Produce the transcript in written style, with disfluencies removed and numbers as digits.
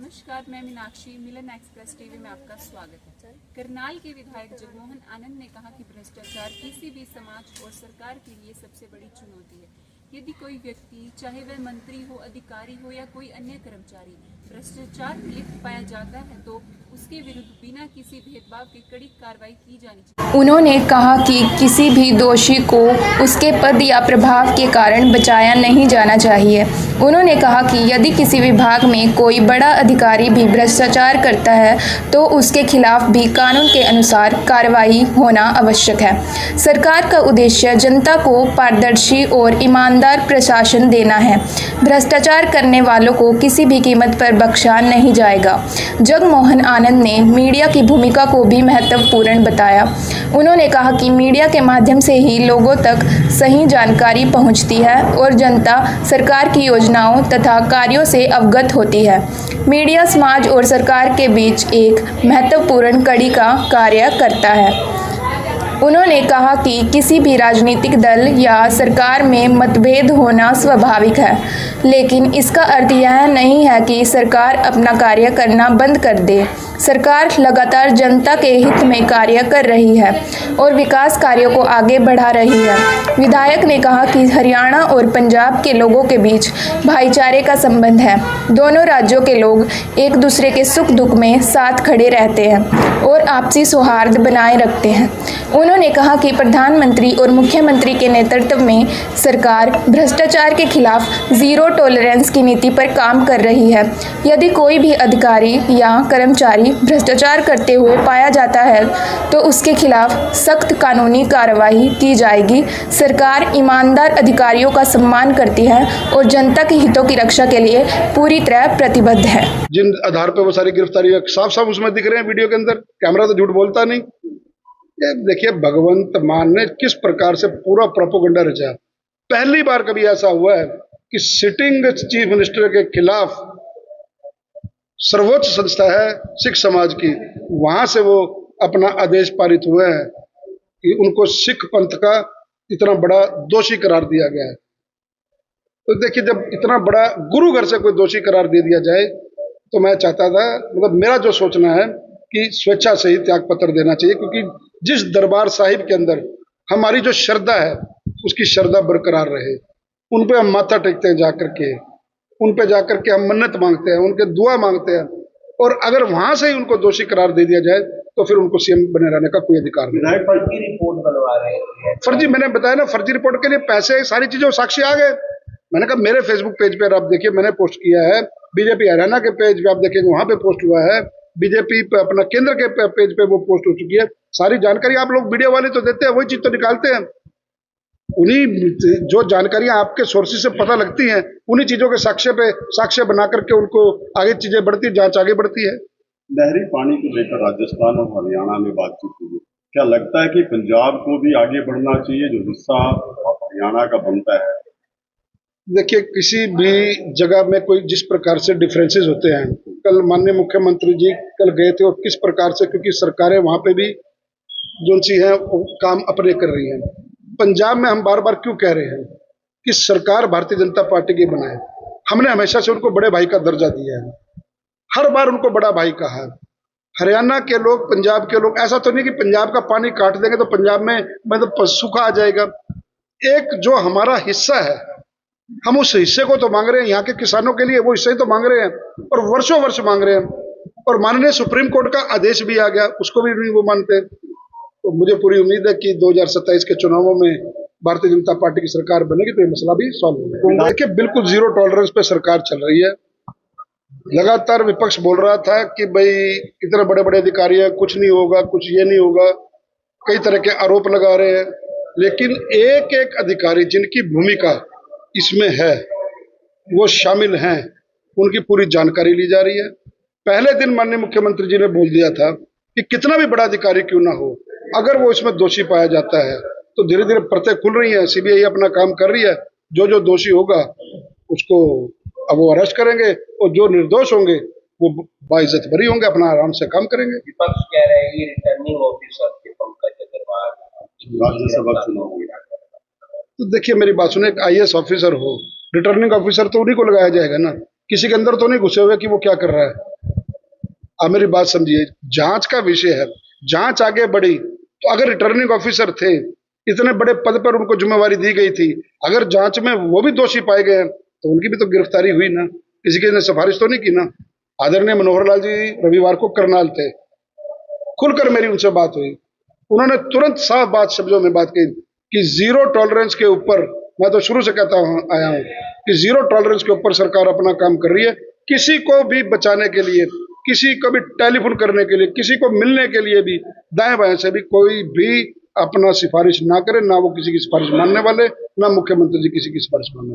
नमस्कार, मैं मीनाक्षी, मिलन express TV में आपका स्वागत है। करनाल के विधायक जगमोहन आनंद ने कहा कि भ्रष्टाचार किसी भी समाज और सरकार के लिए सबसे बड़ी चुनौती है। यदि कोई व्यक्ति, चाहे वह मंत्री हो, अधिकारी हो या कोई अन्य कर्मचारी, भ्रष्टाचार में लिप्त पाया जाता है तो उसके विरुद्ध बिना किसी भेदभाव के कड़ी कार्रवाई की जानी चाहिए। उन्होंने कहा कि किसी भी दोषी को उसके पद या प्रभाव के कारण बचाया नहीं जाना चाहिए। उन्होंने कहा कि यदि किसी विभाग में कोई बड़ा अधिकारी भी भ्रष्टाचार करता है तो उसके खिलाफ भी कानून के अनुसार कार्रवाई होना आवश्यक है। सरकार का उद्देश्य जनता को पारदर्शी और ईमानदार प्रशासन देना है। भ्रष्टाचार करने वालों को किसी भी कीमत पर बख्शा नहीं जाएगा। जगमोहन आनंद ने मीडिया की भूमिका को भी महत्वपूर्ण बताया। उन्होंने कहा कि मीडिया के माध्यम से ही लोगों तक सही जानकारी पहुंचती है और जनता सरकार की योजनाओं तथा कार्यों से अवगत होती है। मीडिया समाज और सरकार के बीच एक महत्वपूर्ण कड़ी का कार्य करता है। उन्होंने कहा कि किसी भी राजनीतिक दल या सरकार में मतभेद होना स्वाभाविक है, लेकिन इसका अर्थ यह नहीं है कि सरकार अपना कार्य करना बंद कर दे। सरकार लगातार जनता के हित में कार्य कर रही है और विकास कार्यों को आगे बढ़ा रही है। विधायक ने कहा कि हरियाणा और पंजाब के लोगों के बीच भाईचारे का संबंध है। दोनों राज्यों के लोग एक दूसरे के सुख दुख में साथ खड़े रहते हैं और आपसी सौहार्द बनाए रखते हैं। उन्होंने कहा कि प्रधानमंत्री और मुख्यमंत्री के नेतृत्व में सरकार भ्रष्टाचार के खिलाफ जीरो टॉलरेंस की नीति पर काम कर रही है। यदि कोई भी अधिकारी या कर्मचारी भ्रष्टाचार करते हुए पाया जाता है तो उसके खिलाफ सख्त कानूनी कार्रवाई की जाएगी। सरकार ईमानदार अधिकारियों का सम्मान करती है और जनता के हितों की रक्षा के लिए पूरी तरह प्रतिबद्ध है। जिन आधार पर वो सारी गिरफ्तारी साफ साफ उसमें दिख रहे हैं वीडियो के अंदर, कैमरा तो झूठ बोलता नहीं। ये देखिए भगवंत मान ने किस प्रकार से पूरा प्रोपेगेंडा रचा। पहली बार कभी ऐसा हुआ है कि सिटिंग चीफ मिनिस्टर के खिलाफ सर्वोच्च संस्था है सिख समाज की, वहां से वो अपना आदेश पारित हुए हैं कि उनको सिख पंथ का इतना बड़ा दोषी करार दिया गया है। तो देखिए जब इतना बड़ा गुरु घर से कोई दोषी करार दे दिया जाए तो मैं चाहता था, मतलब मेरा जो सोचना है कि स्वेच्छा से ही त्याग पत्र देना चाहिए, क्योंकि जिस दरबार साहिब के अंदर हमारी जो श्रद्धा है उसकी श्रद्धा बरकरार रहे। उन पे हम माथा टेकते हैं जाकर के, उन पे जाकर के हम मन्नत मांगते हैं, उनके दुआ मांगते हैं, और अगर वहां से ही उनको दोषी करार दे दिया जाए तो फिर उनको सीएम बने रहने का कोई अधिकार नहीं। फर्जी रिपोर्ट बनवा रहे हैं। फर्जी, मैंने बताया ना, फर्जी रिपोर्ट के लिए पैसे सारी चीजें साक्षी आ गए। मैंने कहा मेरे फेसबुक पेज पे आप देखिए, मैंने पोस्ट किया है, बीजेपी हरियाणा के पेज पे आप देखेंगे वहां पे पोस्ट हुआ है, बीजेपी पे अपना केंद्र के पेज पे वो पोस्ट हो चुकी है। सारी जानकारी आप लोग मीडिया वाले तो देते हैं, वही चीज तो निकालते हैं। उन्हीं जो जानकारियां आपके सोर्सेज से पता लगती हैं उन्हीं चीजों के साक्ष्य बना करके उनको आगे चीजें बढ़ती, जांच आगे बढ़ती है। नहरी पानी को लेकर राजस्थान और हरियाणा में बातचीत हुई है, क्या लगता है कि पंजाब को भी आगे बढ़ना चाहिए जो हिस्सा हरियाणा का बनता है? देखिए किसी भी जगह में कोई जिस प्रकार से डिफरेंसेस होते हैं, कल माननीय मुख्यमंत्री जी कल गए थे और किस प्रकार से, क्योंकि सरकारें वहां पे भी जो सी हैं वो काम अपने कर रही हैं। पंजाब में हम बार बार क्यों कह रहे हैं कि सरकार भारतीय जनता पार्टी की बनाए, हमने हमेशा से उनको बड़े भाई का दर्जा दिया है, हर बार उनको बड़ा भाई कहा है। हरियाणा के लोग, पंजाब के लोग, ऐसा तो नहीं कि पंजाब का पानी काट देंगे तो पंजाब में मतलब सूखा आ जाएगा। एक जो हमारा हिस्सा है हम उस हिस्से को तो मांग रहे हैं, यहाँ के किसानों के लिए वो हिस्से ही तो मांग रहे हैं और वर्षों वर्ष मांग रहे हैं। और माननीय सुप्रीम कोर्ट का आदेश भी आ गया, उसको भी नहीं वो मानते। तो मुझे पूरी उम्मीद है कि 2027 के चुनावों में भारतीय जनता पार्टी की सरकार बनेगी तो ये मसला भी सॉल्व होगा। देखिए बिल्कुल जीरो टॉलरेंस पे सरकार चल रही है। लगातार विपक्ष बोल रहा था कि भाई इतने बड़े बड़े अधिकारी हैं, कुछ नहीं होगा, कुछ ये नहीं होगा, कई तरह के आरोप लगा रहे हैं, लेकिन एक एक अधिकारी जिनकी भूमिका इसमें है वो शामिल हैं, उनकी पूरी जानकारी ली जा रही है। पहले दिन माननीय मुख्यमंत्री जी ने बोल दिया था कि कितना भी बड़ा अधिकारी क्यों ना हो, अगर वो इसमें दोषी पाया जाता है तो धीरे धीरे परतें खुल रही हैं, सीबीआई अपना काम कर रही है, जो जो दोषी होगा उसको अब वो अरेस्ट करेंगे और जो निर्दोष होंगे वो बाइज्जत बरी होंगे, अपना आराम से काम करेंगे। विपक्ष कह रहे हैं ये रिटर्निंग ऑफिसर के पंकज अग्रवाल राज्यसभा चुनाव में तो देखिए मेरी बात सुने, एक आईएएस ऑफिसर हो, रिटर्निंग ऑफिसर तो उन्हीं को लगाया जाएगा ना, किसी के अंदर तो नहीं घुसे हुए कि वो क्या कर रहा है। आप मेरी बात समझिए, जांच का विषय है, जांच आगे बढ़ी तो अगर रिटर्निंग ऑफिसर थे, इतने बड़े पद पर उनको जिम्मेवारी दी गई थी, अगर जांच में वो भी दोषी पाए गए तो उनकी भी तो गिरफ्तारी हुई ना, किसी की ने सिफारिश तो नहीं की ना। आदरणीय मनोहर लाल जी रविवार को करनाल थे, खुलकर मेरी उनसे बात हुई, उन्होंने तुरंत साफ बात शब्दों में बात कही कि जीरो टॉलरेंस के ऊपर, मैं तो शुरू से कहता आया हूं कि जीरो टॉलरेंस के ऊपर सरकार अपना काम कर रही है। किसी को भी बचाने के लिए, किसी को भी टेलीफोन करने के लिए, किसी को मिलने के लिए भी दाएं बाएं से भी कोई भी अपना सिफारिश ना करे, ना वो किसी की सिफारिश मानने वाले, ना मुख्यमंत्री जी किसी की सिफारिश मानने वाले।